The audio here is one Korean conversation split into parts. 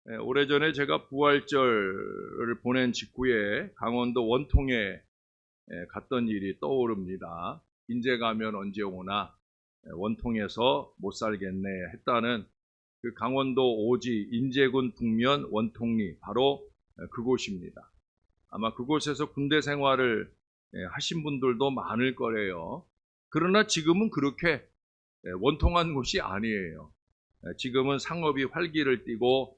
오래전에 제가 부활절을 보낸 직후에 강원도 원통에 갔던 일이 떠오릅니다. 인제 가면 언제 오나 원통에서 못 살겠네 했다는 그 강원도 오지 인제군 북면 원통리 바로 그곳입니다. 아마 그곳에서 군대 생활을 하신 분들도 많을 거래요. 그러나 지금은 그렇게 원통한 곳이 아니에요. 지금은 상업이 활기를 띠고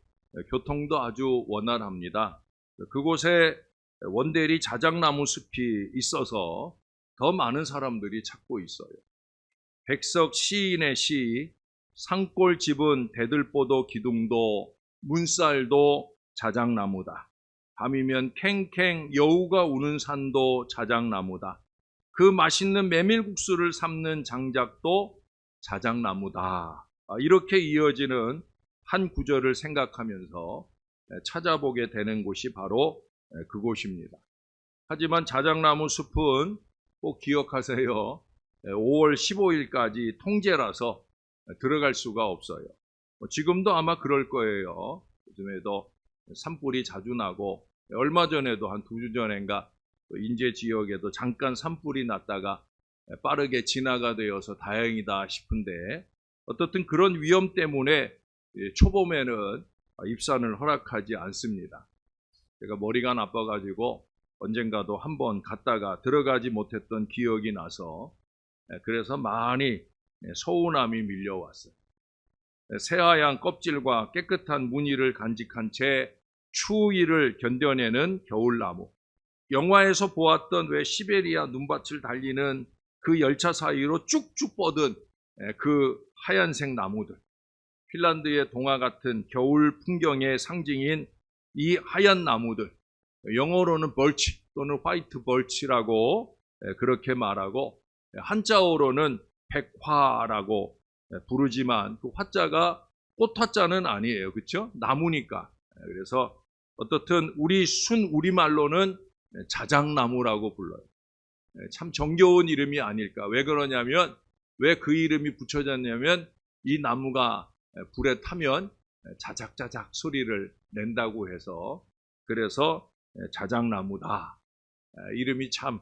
교통도 아주 원활합니다. 그곳에 원대리 자작나무 숲이 있어서 더 많은 사람들이 찾고 있어요. 백석 시인의 시, 산골집은 대들보도 기둥도 문쌀도 자작나무다. 밤이면 캥캥 여우가 우는 산도 자작나무다. 그 맛있는 메밀국수를 삶는 장작도 자작나무다. 이렇게 이어지는 한 구절을 생각하면서 찾아보게 되는 곳이 바로 그곳입니다. 하지만 자작나무 숲은 꼭 기억하세요. 5월 15일까지 통제라서 들어갈 수가 없어요. 지금도 아마 그럴 거예요. 요즘에도 산불이 자주 나고 얼마 전에도 한 2주 전인가 인제 지역에도 잠깐 산불이 났다가 빠르게 진화가 되어서 다행이다 싶은데 어떻든 그런 위험 때문에 초봄에는 입산을 허락하지 않습니다. 제가 머리가 나빠가지고 언젠가도 한번 갔다가 들어가지 못했던 기억이 나서 그래서 많이 서운함이 밀려왔어요. 새하얀 껍질과 깨끗한 무늬를 간직한 채 추위를 견뎌내는 겨울나무. 영화에서 보았던 왜 시베리아 눈밭을 달리는 그 열차 사이로 쭉쭉 뻗은 그 하얀색 나무들. 핀란드의 동화 같은 겨울 풍경의 상징인 이 하얀 나무들. 영어로는 벌치 또는 화이트 벌치라고 그렇게 말하고 한자어로는 백화라고 부르지만 그 화자가 꽃화자는 아니에요. 그렇죠? 나무니까. 그래서 어떻든 우리말로는 자작나무라고 불러요. 참 정겨운 이름이 아닐까. 왜 그러냐면 왜 그 이름이 붙여졌냐면 이 나무가 불에 타면 자작자작 소리를 낸다고 해서 그래서 자작나무다. 이름이 참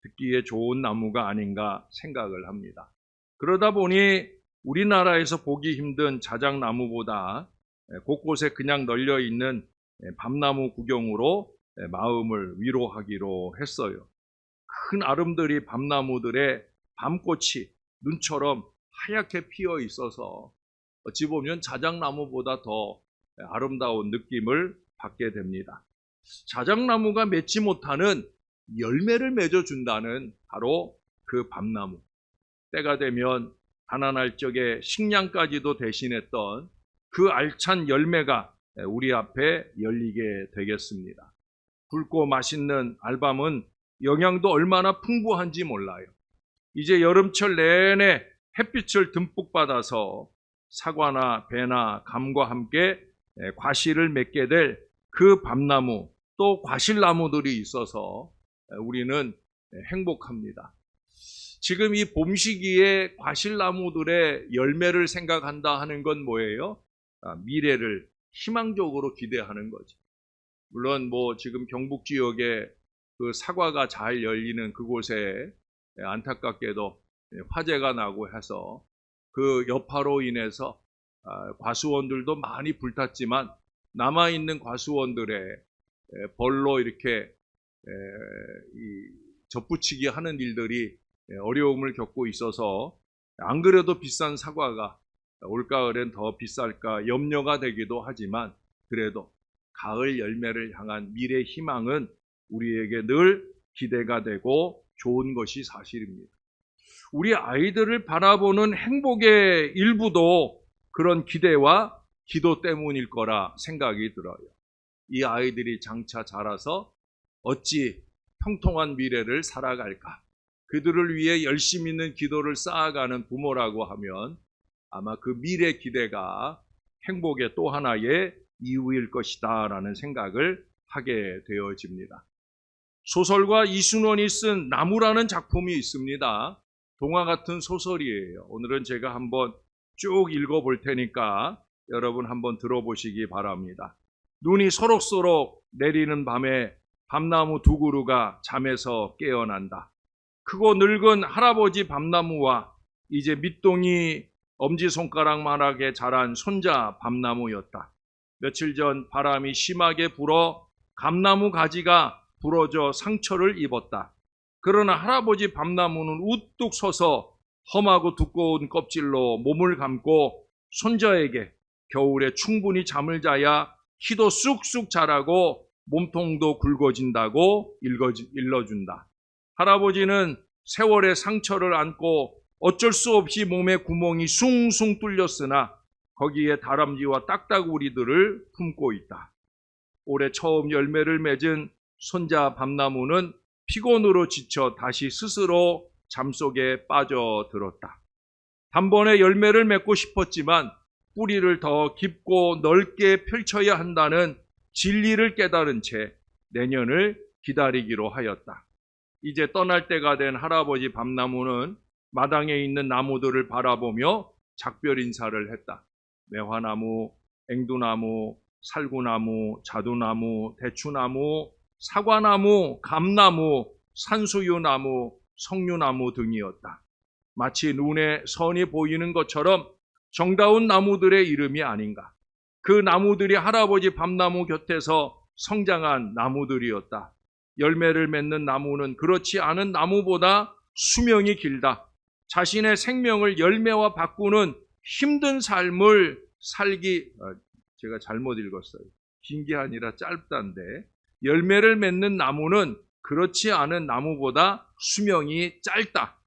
듣기에 좋은 나무가 아닌가 생각을 합니다. 그러다 보니 우리나라에서 보기 힘든 자작나무보다 곳곳에 그냥 널려 있는 밤나무 구경으로 마음을 위로하기로 했어요. 큰 아름드리 밤나무들의 밤꽃이 눈처럼 하얗게 피어 있어서 어찌 보면 자작나무보다 더 아름다운 느낌을 받게 됩니다. 자작나무가 맺지 못하는 열매를 맺어준다는 바로 그 밤나무. 때가 되면 가난할 적에 식량까지도 대신했던 그 알찬 열매가 우리 앞에 열리게 되겠습니다. 굵고 맛있는 알밤은 영양도 얼마나 풍부한지 몰라요. 이제 여름철 내내 햇빛을 듬뿍 받아서 사과나 배나 감과 함께 과실을 맺게 될 그 밤나무 또 과실나무들이 있어서 우리는 행복합니다. 지금 이 봄 시기에 과실나무들의 열매를 생각한다 하는 건 뭐예요? 미래를 희망적으로 기대하는 거죠. 물론 지금 경북 지역에 그 사과가 잘 열리는 그곳에 안타깝게도 화재가 나고 해서 그 여파로 인해서 과수원들도 많이 불탔지만 남아있는 과수원들의 벌로 이렇게 접붙이기 하는 일들이 어려움을 겪고 있어서 안 그래도 비싼 사과가 올가을엔 더 비쌀까 염려가 되기도 하지만 그래도 가을 열매를 향한 미래 희망은 우리에게 늘 기대가 되고 좋은 것이 사실입니다. 우리 아이들을 바라보는 행복의 일부도 그런 기대와 기도 때문일 거라 생각이 들어요. 이 아이들이 장차 자라서 어찌 평통한 미래를 살아갈까? 그들을 위해 열심 있는 기도를 쌓아가는 부모라고 하면 아마 그 미래 기대가 행복의 또 하나의 이유일 것이다 라는 생각을 하게 되어집니다. 소설가 이순원이 쓴 나무라는 작품이 있습니다. 동화 같은 소설이에요. 오늘은 제가 한번 쭉 읽어볼 테니까 여러분 한번 들어보시기 바랍니다. 눈이 소록소록 내리는 밤에 밤나무 두 그루가 잠에서 깨어난다. 크고 늙은 할아버지 밤나무와 이제 밑동이 엄지손가락만하게 자란 손자 밤나무였다. 며칠 전 바람이 심하게 불어 감나무 가지가 부러져 상처를 입었다. 그러나 할아버지 밤나무는 우뚝 서서 험하고 두꺼운 껍질로 몸을 감고 손자에게 겨울에 충분히 잠을 자야 키도 쑥쑥 자라고 몸통도 굵어진다고 일러준다. 할아버지는 세월의 상처를 안고 어쩔 수 없이 몸에 구멍이 숭숭 뚫렸으나 거기에 다람쥐와 딱따구리들을 품고 있다. 올해 처음 열매를 맺은 손자 밤나무는 피곤으로 지쳐 다시 스스로 잠속에 빠져들었다. 단번에 열매를 맺고 싶었지만 뿌리를 더 깊고 넓게 펼쳐야 한다는 진리를 깨달은 채 내년을 기다리기로 하였다. 이제 떠날 때가 된 할아버지 밤나무는 마당에 있는 나무들을 바라보며 작별 인사를 했다. 매화나무, 앵두나무, 살구나무, 자두나무, 대추나무, 사과나무, 감나무, 산수유나무, 석류나무 등이었다. 마치 눈에 선이 보이는 것처럼 정다운 나무들의 이름이 아닌가. 그 나무들이 할아버지 밤나무 곁에서 성장한 나무들이었다. 열매를 맺는 나무는 그렇지 않은 나무보다 수명이 길다. 자신의 생명을 열매와 바꾸는 힘든 삶을 제가 잘못 읽었어요. 긴 게 아니라 짧단데, 열매를 맺는 나무는 그렇지 않은 나무보다 수명이 짧다.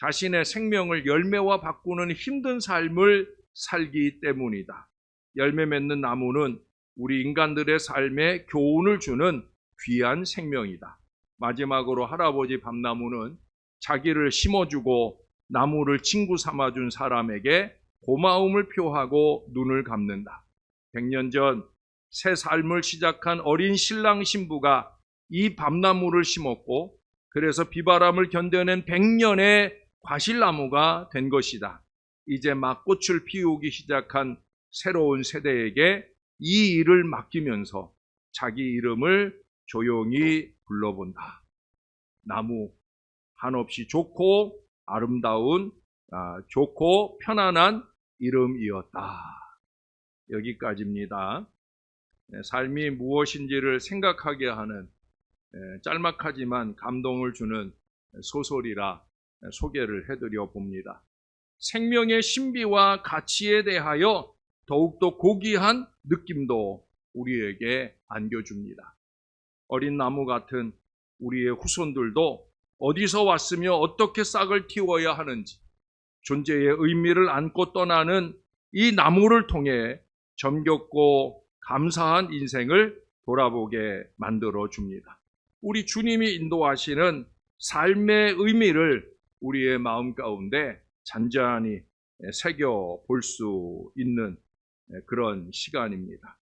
자신의 생명을 열매와 바꾸는 힘든 삶을 살기 때문이다. 열매 맺는 나무는 우리 인간들의 삶에 교훈을 주는 귀한 생명이다. 마지막으로 할아버지 밤나무는 자기를 심어주고 나무를 친구 삼아준 사람에게 고마움을 표하고 눈을 감는다. 100년 전 새 삶을 시작한 어린 신랑 신부가 이 밤나무를 심었고 그래서 비바람을 견뎌낸 100년의 과실나무가 된 것이다. 이제 막 꽃을 피우기 시작한 새로운 세대에게 이 일을 맡기면서 자기 이름을 조용히 불러본다. 나무, 한없이 좋고 아름다운, 좋고 편안한 이름이었다. 여기까지입니다. 삶이 무엇인지를 생각하게 하는 짤막하지만 감동을 주는 소설이라 소개를 해드려 봅니다. 생명의 신비와 가치에 대하여 더욱더 고귀한 느낌도 우리에게 안겨줍니다. 어린 나무 같은 우리의 후손들도 어디서 왔으며 어떻게 싹을 틔워야 하는지 존재의 의미를 안고 떠나는 이 나무를 통해 정겹고 감사한 인생을 돌아보게 만들어 줍니다. 우리 주님이 인도하시는 삶의 의미를 우리의 마음 가운데 잔잔히 새겨 볼 수 있는 그런 시간입니다.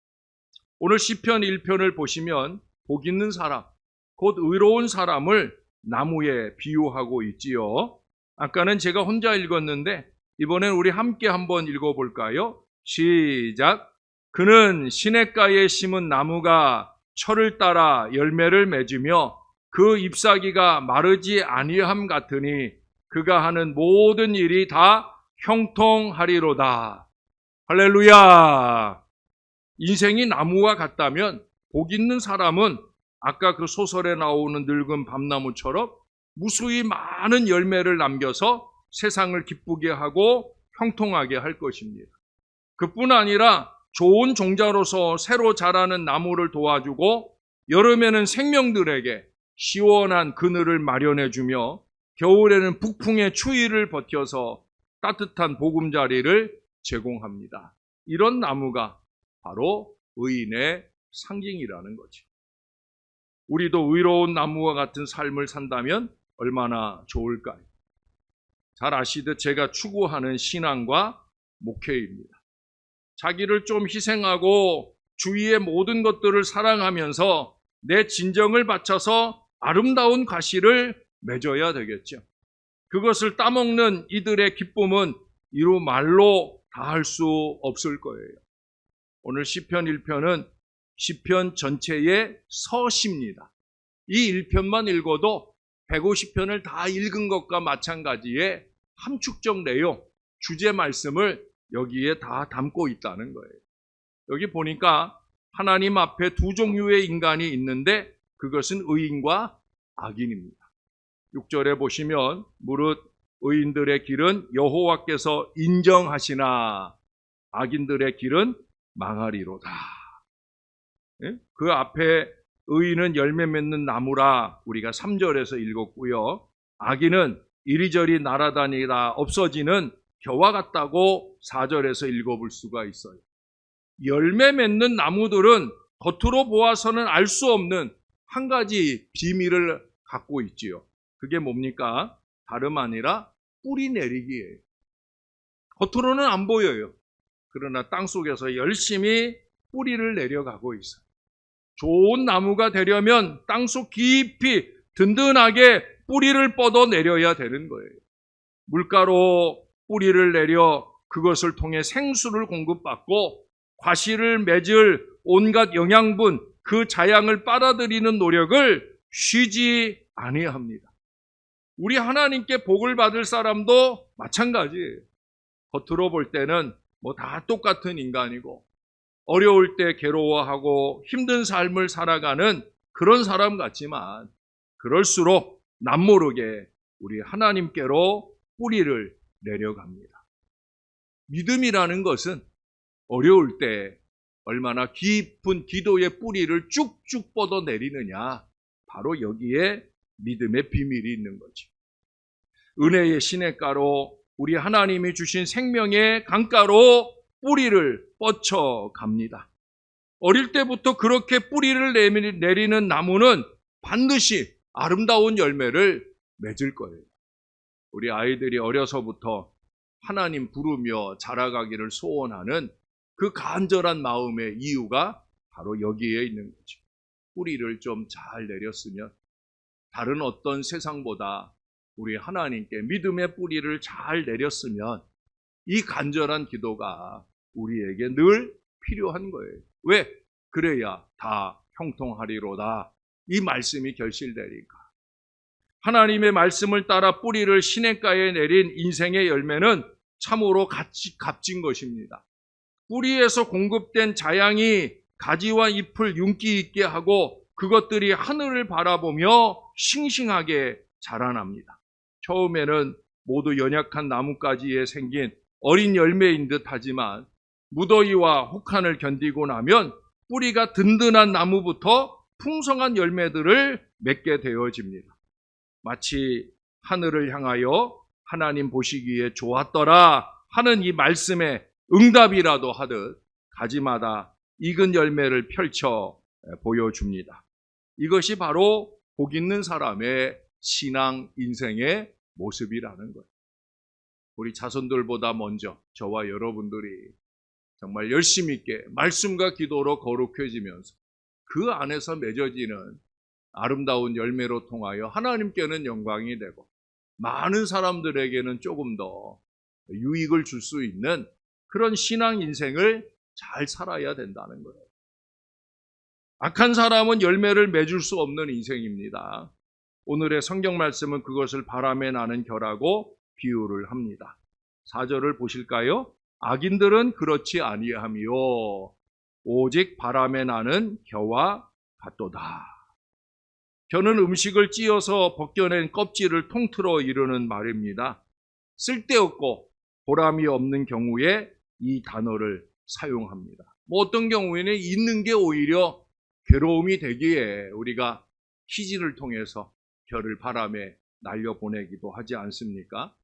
오늘 시편 1편을 보시면 복 있는 사람, 곧 의로운 사람을 나무에 비유하고 있지요. 아까는 제가 혼자 읽었는데 이번엔 우리 함께 한번 읽어볼까요? 시작! 그는 시냇가에 심은 나무가 철을 따라 열매를 맺으며 그 잎사귀가 마르지 아니함 같으니 그가 하는 모든 일이 다 형통하리로다. 할렐루야! 인생이 나무와 같다면 복 있는 사람은 아까 그 소설에 나오는 늙은 밤나무처럼 무수히 많은 열매를 남겨서 세상을 기쁘게 하고 형통하게 할 것입니다. 그뿐 아니라 좋은 종자로서 새로 자라는 나무를 도와주고 여름에는 생명들에게 시원한 그늘을 마련해주며 겨울에는 북풍의 추위를 버텨서 따뜻한 보금자리를 제공합니다. 이런 나무가 바로 의인의 상징이라는 거죠. 우리도 의로운 나무와 같은 삶을 산다면 얼마나 좋을까요? 잘 아시듯 제가 추구하는 신앙과 목회입니다. 자기를 좀 희생하고 주위의 모든 것들을 사랑하면서 내 진정을 바쳐서 아름다운 과실을 맺어야 되겠죠. 그것을 따먹는 이들의 기쁨은 이루 말로 다 할 수 없을 거예요. 오늘 시편 1편은 시편 전체의 서시입니다. 이 1편만 읽어도 150편을 다 읽은 것과 마찬가지의 함축적 내용, 주제 말씀을 여기에 다 담고 있다는 거예요. 여기 보니까 하나님 앞에 두 종류의 인간이 있는데 그것은 의인과 악인입니다. 6절에 보시면 무릇 의인들의 길은 여호와께서 인정하시나 악인들의 길은 망하리로다. 그 앞에 의인은 열매 맺는 나무라 우리가 3절에서 읽었고요. 악인은 이리저리 날아다니다 없어지는 겨와 같다고 4절에서 읽어볼 수가 있어요. 열매 맺는 나무들은 겉으로 보아서는 알 수 없는 한 가지 비밀을 갖고 있지요. 그게 뭡니까? 다름 아니라 뿌리 내리기예요. 겉으로는 안 보여요. 그러나 땅속에서 열심히 뿌리를 내려가고 있어요. 좋은 나무가 되려면 땅속 깊이 든든하게 뿌리를 뻗어 내려야 되는 거예요. 물가로 뿌리를 내려 그것을 통해 생수를 공급받고 과실을 맺을 온갖 영양분, 그 자양을 빨아들이는 노력을 쉬지 아니합니다. 우리 하나님께 복을 받을 사람도 마찬가지예요. 겉으로 볼 때는 뭐 다 똑같은 인간이고 어려울 때 괴로워하고 힘든 삶을 살아가는 그런 사람 같지만 그럴수록 남모르게 우리 하나님께로 뿌리를 내려갑니다. 믿음이라는 것은 어려울 때 얼마나 깊은 기도의 뿌리를 쭉쭉 뻗어 내리느냐, 바로 여기에 믿음의 비밀이 있는 거죠. 은혜의 시냇가로 우리 하나님이 주신 생명의 강가로 뿌리를 뻗쳐 갑니다. 어릴 때부터 그렇게 뿌리를 내리는 나무는 반드시 아름다운 열매를 맺을 거예요. 우리 아이들이 어려서부터 하나님 부르며 자라가기를 소원하는 그 간절한 마음의 이유가 바로 여기에 있는 거죠. 뿌리를 좀 잘 내렸으면 다른 어떤 세상보다 우리 하나님께 믿음의 뿌리를 잘 내렸으면 이 간절한 기도가 우리에게 늘 필요한 거예요. 왜? 그래야 다 형통하리로다. 이 말씀이 결실되니까. 하나님의 말씀을 따라 뿌리를 시냇가에 내린 인생의 열매는 참으로 값진 것입니다. 뿌리에서 공급된 자양이 가지와 잎을 윤기 있게 하고 그것들이 하늘을 바라보며 싱싱하게 자라납니다. 처음에는 모두 연약한 나뭇가지에 생긴 어린 열매인 듯 하지만 무더위와 혹한을 견디고 나면 뿌리가 든든한 나무부터 풍성한 열매들을 맺게 되어집니다. 마치 하늘을 향하여 하나님 보시기에 좋았더라 하는 이 말씀의 응답이라도 하듯 가지마다 익은 열매를 펼쳐 보여줍니다. 이것이 바로 복 있는 사람의 신앙 인생의 모습이라는 거예요. 우리 자손들보다 먼저 저와 여러분들이 정말 열심히 있게 말씀과 기도로 거룩해지면서 그 안에서 맺어지는 아름다운 열매로 통하여 하나님께는 영광이 되고 많은 사람들에게는 조금 더 유익을 줄 수 있는 그런 신앙 인생을 잘 살아야 된다는 거예요. 악한 사람은 열매를 맺을 수 없는 인생입니다. 오늘의 성경 말씀은 그것을 바람에 나는 겨라고 비유를 합니다. 4절을 보실까요? 악인들은 그렇지 아니하며 오직 바람에 나는 겨와 같도다. 겨는 음식을 찧어서 벗겨낸 껍질을 통틀어 이르는 말입니다. 쓸데없고 보람이 없는 경우에 이 단어를 사용합니다. 뭐 어떤 경우에는 있는 게 오히려 괴로움이 되기에 우리가 희지를 통해서 겨를 바람에 날려보내기도 하지 않습니까?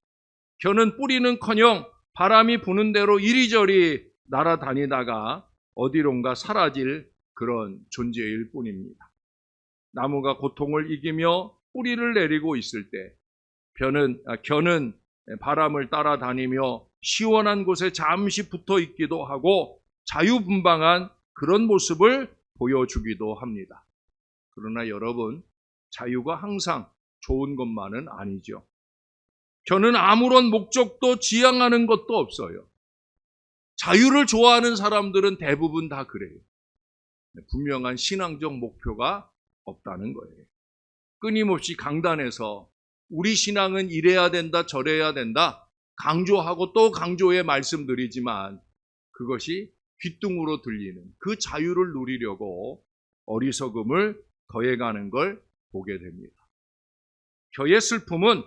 겨는 뿌리는커녕 바람이 부는 대로 이리저리 날아다니다가 어디론가 사라질 그런 존재일 뿐입니다. 나무가 고통을 이기며 뿌리를 내리고 있을 때 겨는 바람을 따라다니며 시원한 곳에 잠시 붙어 있기도 하고 자유분방한 그런 모습을 보여주기도 합니다. 그러나 여러분, 자유가 항상 좋은 것만은 아니죠. 겨는 아무런 목적도 지향하는 것도 없어요. 자유를 좋아하는 사람들은 대부분 다 그래요. 분명한 신앙적 목표가 없다는 거예요. 끊임없이 강단에서 우리 신앙은 이래야 된다, 저래야 된다 강조하고 또 강조해 말씀드리지만 그것이 귓등으로 들리는 그 자유를 누리려고 어리석음을 더해가는 걸 보게 됩니다. 저의 슬픔은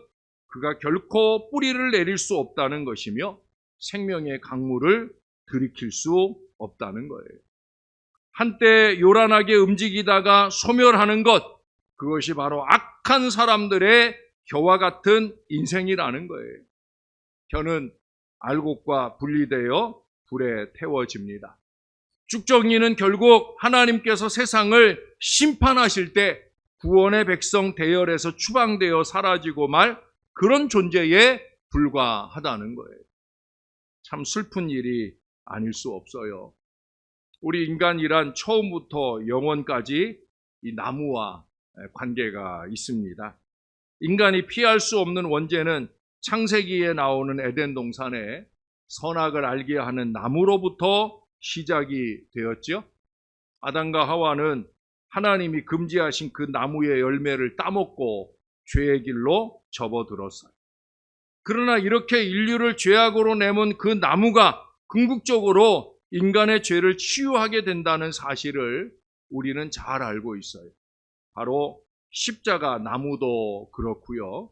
그가 결코 뿌리를 내릴 수 없다는 것이며 생명의 강물을 들이킬 수 없다는 거예요. 한때 요란하게 움직이다가 소멸하는 것, 그것이 바로 악한 사람들의 겨와 같은 인생이라는 거예요. 겨는 알곡과 분리되어 불에 태워집니다. 쭉정이는 결국 하나님께서 세상을 심판하실 때 구원의 백성 대열에서 추방되어 사라지고 말 그런 존재에 불과하다는 거예요. 참 슬픈 일이 아닐 수 없어요. 우리 인간이란 처음부터 영원까지 이 나무와 관계가 있습니다. 인간이 피할 수 없는 원죄는 창세기에 나오는 에덴 동산에 선악을 알게 하는 나무로부터 시작이 되었죠. 아담과 하와는 하나님이 금지하신 그 나무의 열매를 따먹고 죄의 길로 접어들었어요. 그러나 이렇게 인류를 죄악으로 내몬 그 나무가 궁극적으로 인간의 죄를 치유하게 된다는 사실을 우리는 잘 알고 있어요. 바로 십자가 나무도 그렇고요.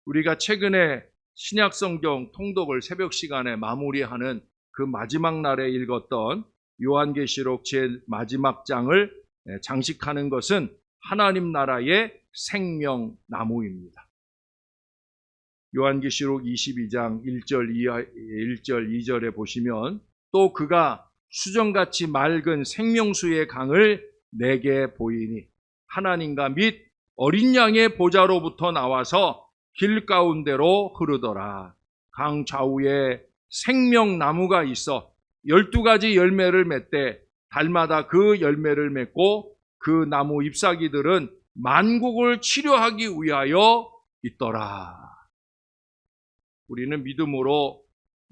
우리가 최근에 신약성경 통독을 새벽 시간에 마무리하는 그 마지막 날에 읽었던 요한계시록 제일 마지막 장을 장식하는 것은 하나님 나라의 생명나무입니다. 요한계시록 22장 1절 2절에 보시면 또 그가 수정같이 맑은 생명수의 강을 내게 보이니 하나님과 및 어린 양의 보좌로부터 나와서 길 가운데로 흐르더라. 강 좌우에 생명나무가 있어 12가지 열매를 맺되 달마다 그 열매를 맺고 그 나무 잎사귀들은 만국을 치료하기 위하여 있더라. 우리는 믿음으로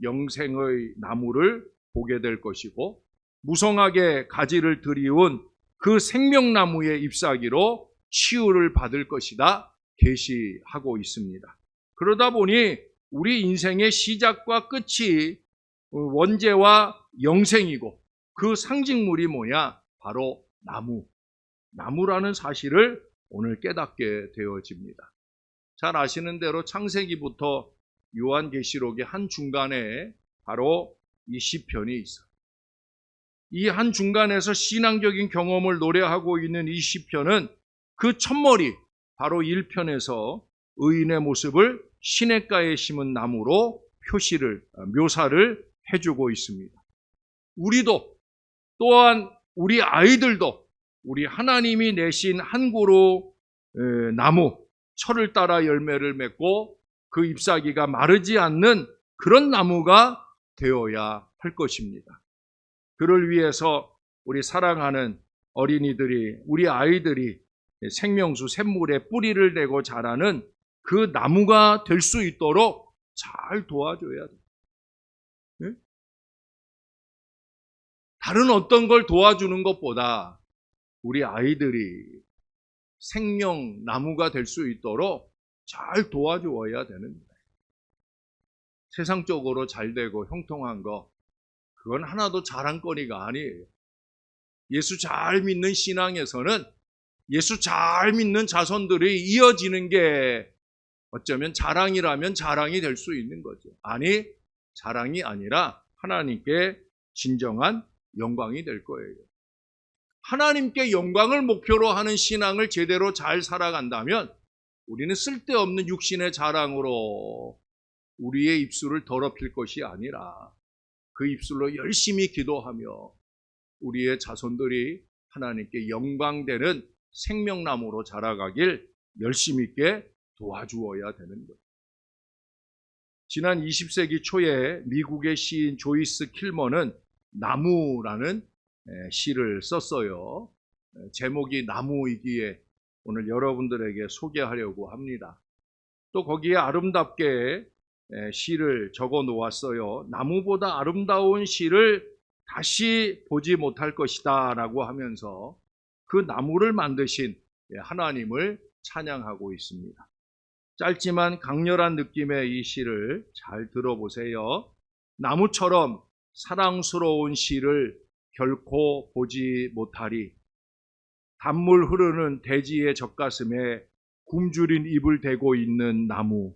영생의 나무를 보게 될 것이고 무성하게 가지를 들이운 그 생명나무의 잎사귀로 치유를 받을 것이다 계시하고 있습니다. 그러다 보니 우리 인생의 시작과 끝이 원죄와 영생이고 그 상징물이 뭐냐? 바로 나무라는 사실을 오늘 깨닫게 되어집니다. 잘 아시는 대로 창세기부터 요한계시록의 한 중간에 바로 이 시편이 있어요. 이 한 중간에서 신앙적인 경험을 노래하고 있는 이 시편은 그 첫머리 바로 1편에서 의인의 모습을 시냇가에 심은 나무로 묘사를 해주고 있습니다. 우리도 또한 우리 아이들도 우리 하나님이 내신 한 그루 나무 철을 따라 열매를 맺고 그 잎사귀가 마르지 않는 그런 나무가 되어야 할 것입니다. 그를 위해서 우리 사랑하는 어린이들이 우리 아이들이 생명수 샘물에 뿌리를 내고 자라는 그 나무가 될 수 있도록 잘 도와줘야 돼요. 네? 다른 어떤 걸 도와주는 것보다 우리 아이들이 생명나무가 될 수 있도록 잘 도와주어야 되는 거예요. 세상적으로 잘 되고 형통한 거 그건 하나도 자랑거리가 아니에요. 예수 잘 믿는 신앙에서는 예수 잘 믿는 자손들이 이어지는 게 어쩌면 자랑이라면 자랑이 될 수 있는 거죠. 아니, 자랑이 아니라 하나님께 진정한 영광이 될 거예요. 하나님께 영광을 목표로 하는 신앙을 제대로 잘 살아간다면 우리는 쓸데없는 육신의 자랑으로 우리의 입술을 더럽힐 것이 아니라 그 입술로 열심히 기도하며 우리의 자손들이 하나님께 영광되는 생명나무로 자라가길 열심히 있게 도와주어야 되는 거예요. 지난 20세기 초에 미국의 시인 조이스 킬머는 나무라는 시를 썼어요. 제목이 나무이기에 오늘 여러분들에게 소개하려고 합니다. 또 거기에 아름답게 시를 적어 놓았어요. 나무보다 아름다운 시를 다시 보지 못할 것이다 라고 하면서 그 나무를 만드신 하나님을 찬양하고 있습니다. 짧지만 강렬한 느낌의 이 시를 잘 들어보세요. 나무처럼 사랑스러운 시를 결코 보지 못하리. 단물 흐르는 대지의 젖가슴에 굶주린 입을 대고 있는 나무.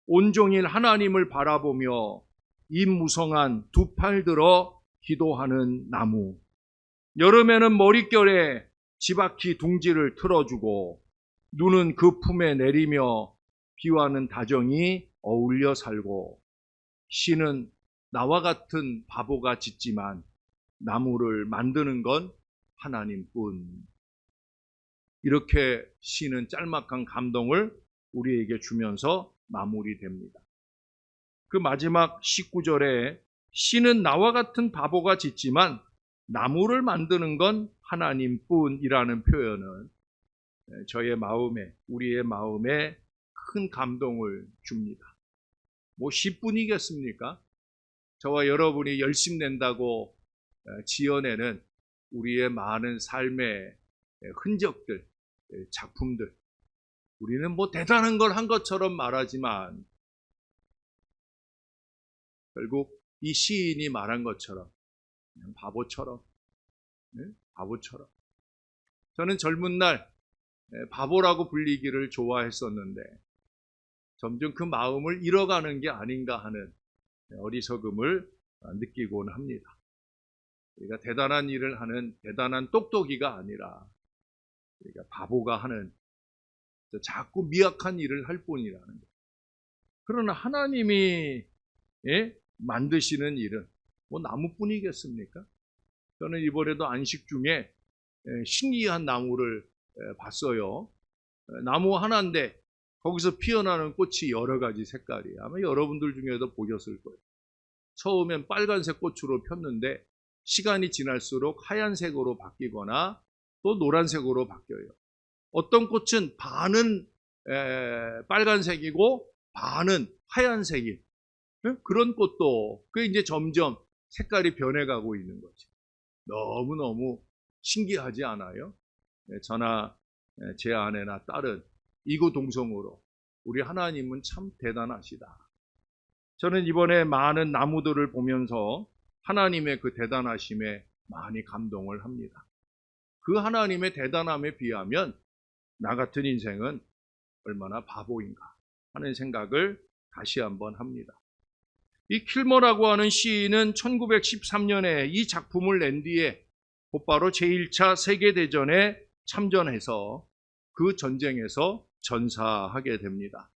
온종일 하나님을 바라보며 입 무성한 두 팔 들어 기도하는 나무. 여름에는 머릿결에 지바퀴 둥지를 틀어주고 눈은 그 품에 내리며 비와는 다정히 어울려 살고, 시는 나와 같은 바보가 짓지만 나무를 만드는 건 하나님뿐. 이렇게 시는 짤막한 감동을 우리에게 주면서 마무리됩니다. 그 마지막 19절에 시는 나와 같은 바보가 짓지만 나무를 만드는 건 하나님뿐이라는 표현은 저의 마음에, 우리의 마음에 큰 감동을 줍니다. 뭐 시뿐이겠습니까? 저와 여러분이 열심낸다고 지어내는 우리의 많은 삶의 흔적들, 작품들, 우리는 뭐 대단한 걸 한 것처럼 말하지만 결국 이 시인이 말한 것처럼 그냥 바보처럼, 바보처럼. 저는 젊은 날 바보라고 불리기를 좋아했었는데 점점 그 마음을 잃어가는 게 아닌가 하는 어리석음을 느끼곤 합니다. 우리가 대단한 일을 하는 대단한 똑똑이가 아니라 우리가 바보가 하는 자꾸 미약한 일을 할 뿐이라는 거예요. 그러나 하나님이 만드시는 일은 뭐 나무뿐이겠습니까? 저는 이번에도 안식 중에 신기한 나무를 봤어요. 나무 하나인데 거기서 피어나는 꽃이 여러 가지 색깔이에요. 아마 여러분들 중에도 보셨을 거예요. 처음엔 빨간색 꽃으로 폈는데 시간이 지날수록 하얀색으로 바뀌거나 또 노란색으로 바뀌어요. 어떤 꽃은 반은 빨간색이고 반은 하얀색인 그런 꽃도 그게 이제 점점 색깔이 변해가고 있는 거죠. 너무너무 신기하지 않아요? 저나 제 아내나 딸은 이구동성으로 우리 하나님은 참 대단하시다. 저는 이번에 많은 나무들을 보면서 하나님의 그 대단하심에 많이 감동을 합니다. 그 하나님의 대단함에 비하면 나 같은 인생은 얼마나 바보인가 하는 생각을 다시 한번 합니다. 이 킬머라고 하는 시인은 1913년에 이 작품을 낸 뒤에 곧바로 제1차 세계대전에 참전해서 그 전쟁에서 전사하게 됩니다.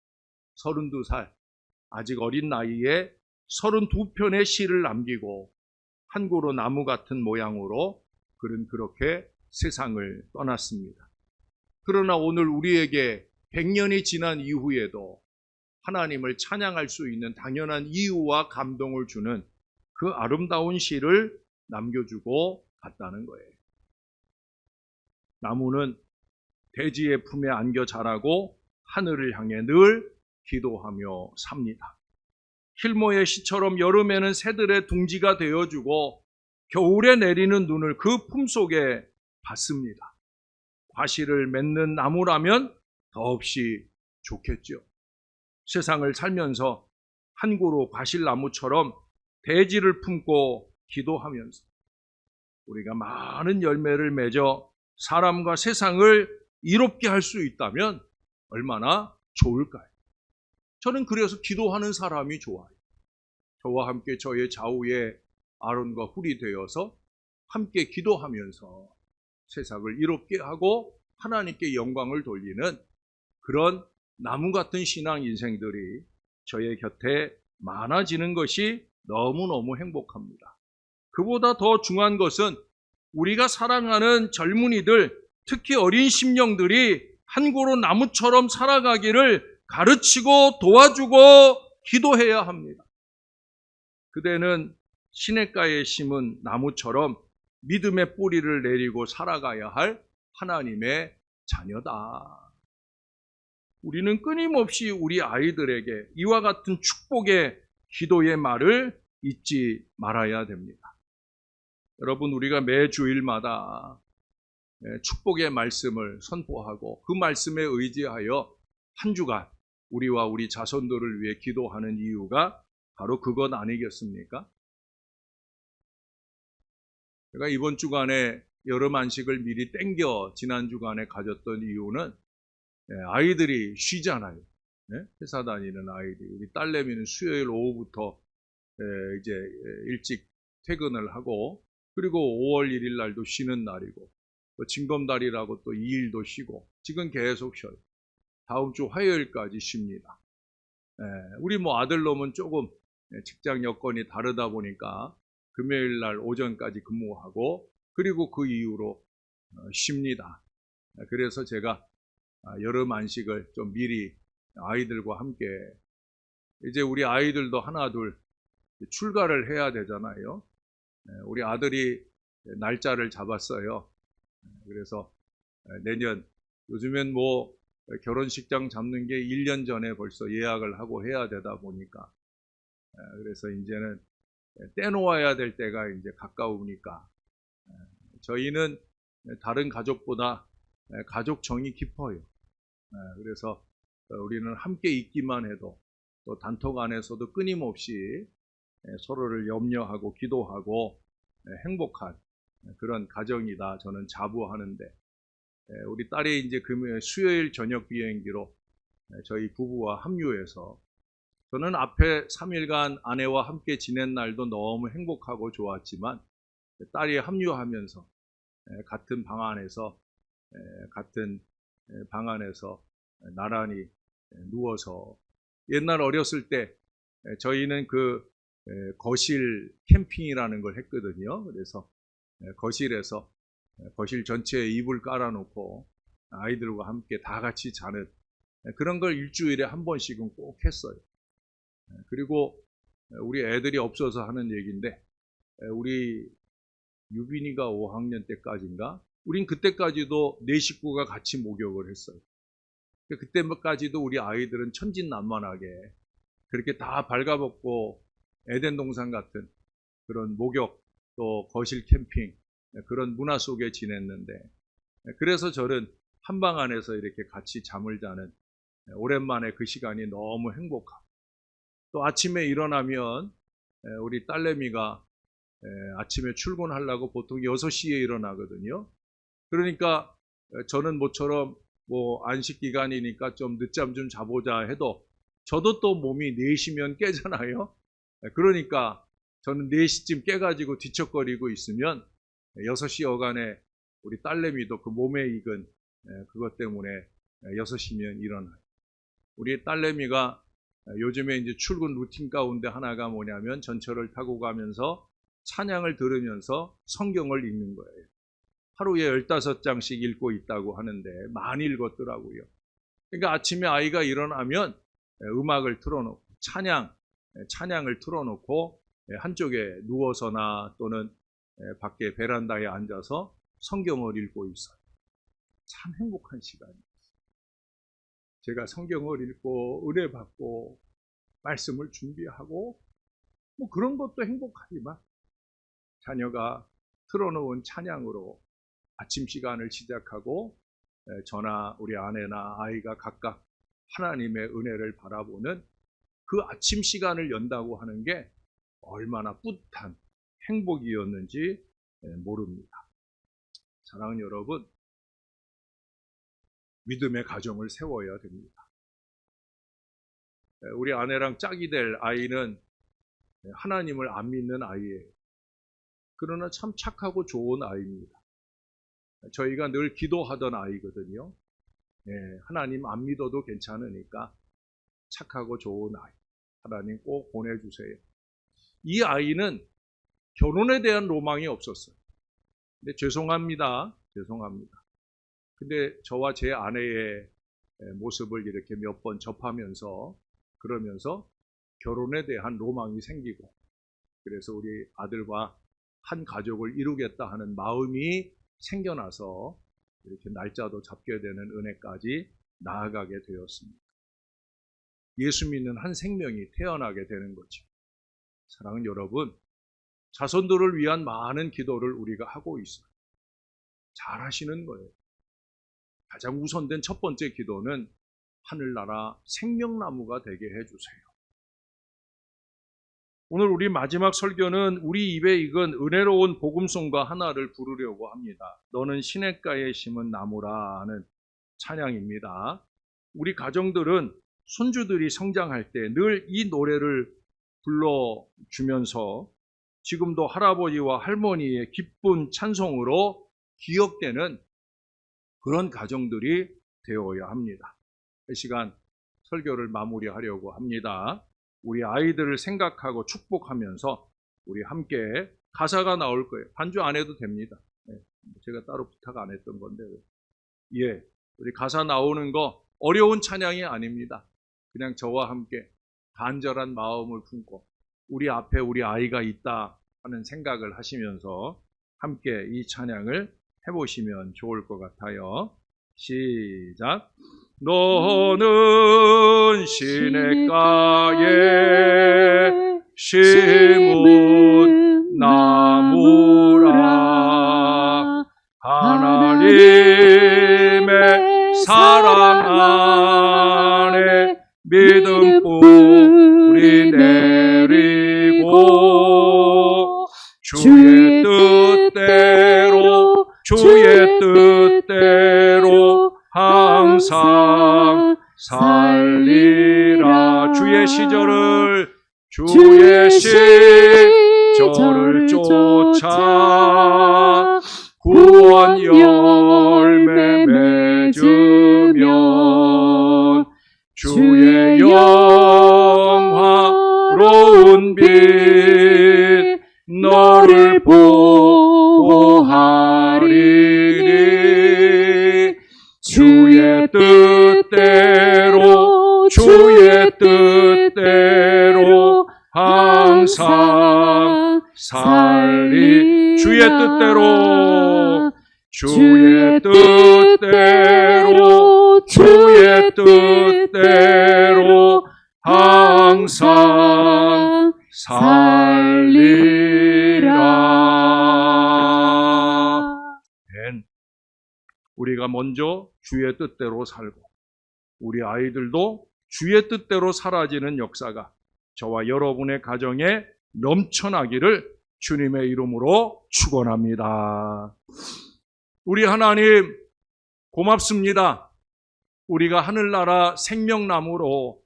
32살, 아직 어린 나이에 32편의 시를 남기고 한 그루 나무 같은 모양으로 그는 그렇게 세상을 떠났습니다. 그러나 오늘 우리에게 100년이 지난 이후에도 하나님을 찬양할 수 있는 당연한 이유와 감동을 주는 그 아름다운 시를 남겨주고 갔다는 거예요. 나무는 대지의 품에 안겨 자라고 하늘을 향해 늘 기도하며 삽니다. 킬모의 시처럼 여름에는 새들의 둥지가 되어주고 겨울에 내리는 눈을 그 품속에 받습니다. 과실을 맺는 나무라면 더없이 좋겠죠. 세상을 살면서 한 그루 과실나무처럼 대지를 품고 기도하면서 우리가 많은 열매를 맺어 사람과 세상을 이롭게 할 수 있다면 얼마나 좋을까요? 저는 그래서 기도하는 사람이 좋아요. 저와 함께 저의 좌우에 아론과 훌이 되어서 함께 기도하면서 세상을 이롭게 하고 하나님께 영광을 돌리는 그런 나무 같은 신앙 인생들이 저의 곁에 많아지는 것이 너무너무 행복합니다. 그보다 더 중요한 것은 우리가 사랑하는 젊은이들, 특히 어린 심령들이 한 그루 나무처럼 살아가기를 가르치고 도와주고 기도해야 합니다. 그대는 시냇가에 심은 나무처럼 믿음의 뿌리를 내리고 살아가야 할 하나님의 자녀다. 우리는 끊임없이 우리 아이들에게 이와 같은 축복의 기도의 말을 잊지 말아야 됩니다. 여러분, 우리가 매 주일마다 축복의 말씀을 선포하고 그 말씀에 의지하여 한 주간 우리와 우리 자손들을 위해 기도하는 이유가 바로 그것 아니겠습니까? 제가 이번 주간에 여름 안식을 미리 땡겨 지난 주간에 가졌던 이유는 아이들이 쉬잖아요. 회사 다니는 아이들이. 우리 딸내미는 수요일 오후부터 이제 일찍 퇴근을 하고, 그리고 5월 1일 날도 쉬는 날이고, 또 징검다리라고 또 2일도 쉬고, 지금 계속 쉬어요. 다음 주 화요일까지 쉽니다. 우리 아들놈은 조금 직장 여건이 다르다 보니까 금요일 날 오전까지 근무하고, 그리고 그 이후로 쉽니다. 그래서 제가 여름 안식을 좀 미리 아이들과 함께, 이제 우리 아이들도 하나 둘 출가를 해야 되잖아요. 우리 아들이 날짜를 잡았어요. 그래서 내년, 요즘엔 결혼식장 잡는 게 1년 전에 벌써 예약을 하고 해야 되다 보니까, 그래서 이제는 떼놓아야 될 때가 이제 가까우니까, 저희는 다른 가족보다 가족 정이 깊어요. 그래서 우리는 함께 있기만 해도 또 단톡 안에서도 끊임없이 서로를 염려하고 기도하고 행복한 그런 가정이다, 저는 자부하는데, 우리 딸이 이제 수요일 저녁 비행기로 저희 부부와 합류해서, 저는 앞에 3일간 아내와 함께 지낸 날도 너무 행복하고 좋았지만, 딸이 합류하면서 같은 방 안에서 나란히 누워서, 옛날 어렸을 때 저희는 거실 캠핑이라는 걸 했거든요. 그래서 거실에서 거실 전체에 이불 깔아놓고 아이들과 함께 다 같이 자는 그런 걸 일주일에 한 번씩은 꼭 했어요. 그리고 우리 애들이 없어서 하는 얘기인데, 우리 유빈이가 5학년 때까지인가, 우린 그때까지도 네 식구가 같이 목욕을 했어요. 그때까지도 우리 아이들은 천진난만하게 그렇게 다 발가벗고 에덴 동산 같은 그런 목욕, 또 거실 캠핑, 그런 문화 속에 지냈는데, 그래서 저는 한방 안에서 이렇게 같이 잠을 자는 오랜만에 그 시간이 너무 행복하고, 또 아침에 일어나면 우리 딸내미가 아침에 출근하려고 보통 6시에 일어나거든요. 그러니까 저는 모처럼 안식 기간이니까 좀 늦잠 좀 자보자 해도 저도 또 몸이 4시면 깨잖아요. 그러니까 저는 4시쯤 깨가지고 뒤척거리고 있으면 6시 여간에 우리 딸내미도 그 몸에 익은 그것 때문에 6시면 일어나요. 우리 딸내미가 요즘에 이제 출근 루틴 가운데 하나가 뭐냐면, 전철을 타고 가면서 찬양을 들으면서 성경을 읽는 거예요. 하루에 15장씩 읽고 있다고 하는데 많이 읽었더라고요. 그러니까 아침에 아이가 일어나면 음악을 틀어놓고 찬양을 틀어놓고 한쪽에 누워서나 또는 밖에 베란다에 앉아서 성경을 읽고 있어요. 참 행복한 시간이에요. 제가 성경을 읽고 은혜 받고 말씀을 준비하고 그런 것도 행복하지만, 자녀가 틀어놓은 찬양으로 아침 시간을 시작하고 저나 우리 아내나 아이가 각각 하나님의 은혜를 바라보는 그 아침 시간을 연다고 하는 게 얼마나 뿌듯한 행복이었는지 모릅니다. 사랑하는 여러분, 믿음의 가정을 세워야 됩니다. 우리 아내랑 짝이 될 아이는 하나님을 안 믿는 아이예요. 그러나 참 착하고 좋은 아이입니다. 저희가 늘 기도하던 아이거든요. 하나님 안 믿어도 괜찮으니까 착하고 좋은 아이, 하나님 꼭 보내주세요. 이 아이는 결혼에 대한 로망이 없었어요. 근데 죄송합니다. 근데 저와 제 아내의 모습을 이렇게 몇 번 접하면서, 그러면서 결혼에 대한 로망이 생기고, 그래서 우리 아들과 한 가족을 이루겠다 하는 마음이 생겨나서 이렇게 날짜도 잡게 되는 은혜까지 나아가게 되었습니다. 예수 믿는 한 생명이 태어나게 되는 거죠. 사랑하는 여러분, 자손들을 위한 많은 기도를 우리가 하고 있어요. 잘 하시는 거예요. 가장 우선된 첫 번째 기도는 하늘나라 생명나무가 되게 해주세요. 오늘 우리 마지막 설교는 우리 입에 익은 은혜로운 복음송가 하나를 부르려고 합니다. 너는 시냇가에 심은 나무라 하는 찬양입니다. 우리 손주들이 성장할 때 늘 이 노래를 불러주면서 지금도 할아버지와 할머니의 기쁜 찬송으로 기억되는 그런 가정들이 되어야 합니다. 이 시간 설교를 마무리하려고 합니다. 우리 아이들을 생각하고 축복하면서 우리 함께 가사가 나올 거예요. 반주 안 해도 됩니다. 제가 따로 부탁 안 했던 건데. 우리 가사 나오는 거 어려운 찬양이 아닙니다. 그냥 저와 함께 간절한 마음을 품고 우리 앞에 우리 아이가 있다 하는 생각을 하시면서 함께 이 찬양을 해보시면 좋을 것 같아요. 시작. 너는 시냇가에 심은 나무라 하나님의 사랑 안에 믿음 뿌리 내리고 주의 뜻대로 항상 살리라. 주의 시절을 쫓아 구원 열매 맺으면 주의 영화로운 빛 너를 보호하리니 주의 뜻대로 항상 주의 뜻대로 항상 살리라. 우리가 먼저 주의 뜻대로 살고 우리 아이들도 주의 뜻대로 사라지는 역사가 저와 여러분의 가정에 넘쳐나기를 주님의 이름으로 축원합니다. 우리 하나님 고맙습니다. 우리가 하늘나라 생명나무로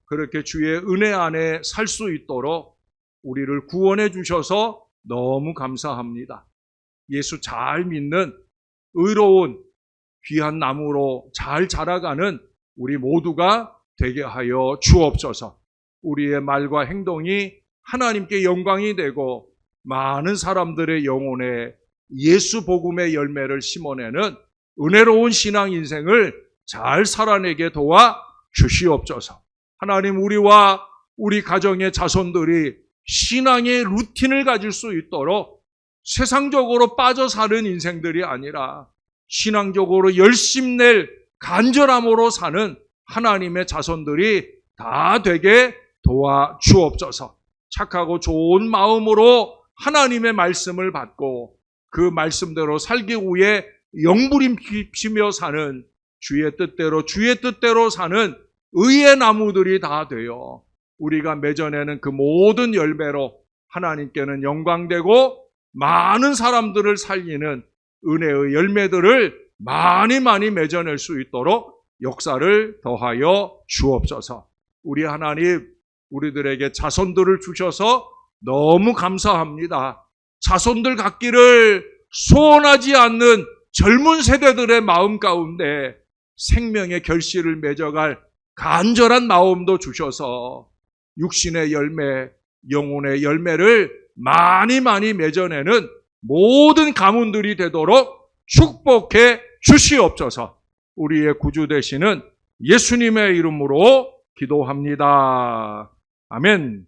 그렇게 주의 은혜 안에 살 수 있도록 우리를 구원해 주셔서 너무 감사합니다. 예수 잘 믿는 의로운 귀한 나무로 잘 자라가는 우리 모두가 되게 하여 주옵소서. 우리의 말과 행동이 하나님께 영광이 되고 많은 사람들의 영혼에 예수 복음의 열매를 심어내는 은혜로운 신앙 인생을 잘 살아내게 도와 주시옵소서. 하나님, 우리와 우리 가정의 자손들이 신앙의 루틴을 가질 수 있도록 세상적으로 빠져 사는 인생들이 아니라 신앙적으로 열심낼 간절함으로 사는 하나님의 자손들이 다 되게 도와 주옵소서. 착하고 좋은 마음으로 하나님의 말씀을 받고 그 말씀대로 살기 위해 영부림피며 사는 주의 뜻대로 사는 의의 나무들이 다 되어 우리가 맺어내는 그 모든 열매로 하나님께는 영광되고 많은 사람들을 살리는 은혜의 열매들을 많이 맺어낼 수 있도록 역사를 더하여 주옵소서. 우리 하나님, 우리들에게 자손들을 주셔서 너무 감사합니다. 자손들 갖기를 소원하지 않는 젊은 세대들의 마음 가운데 생명의 결실을 맺어갈 간절한 마음도 주셔서 육신의 열매, 영혼의 열매를 많이 맺어내는 모든 가문들이 되도록 축복해 주시옵소서. 우리의 구주 되시는 예수님의 이름으로 기도합니다. 아멘.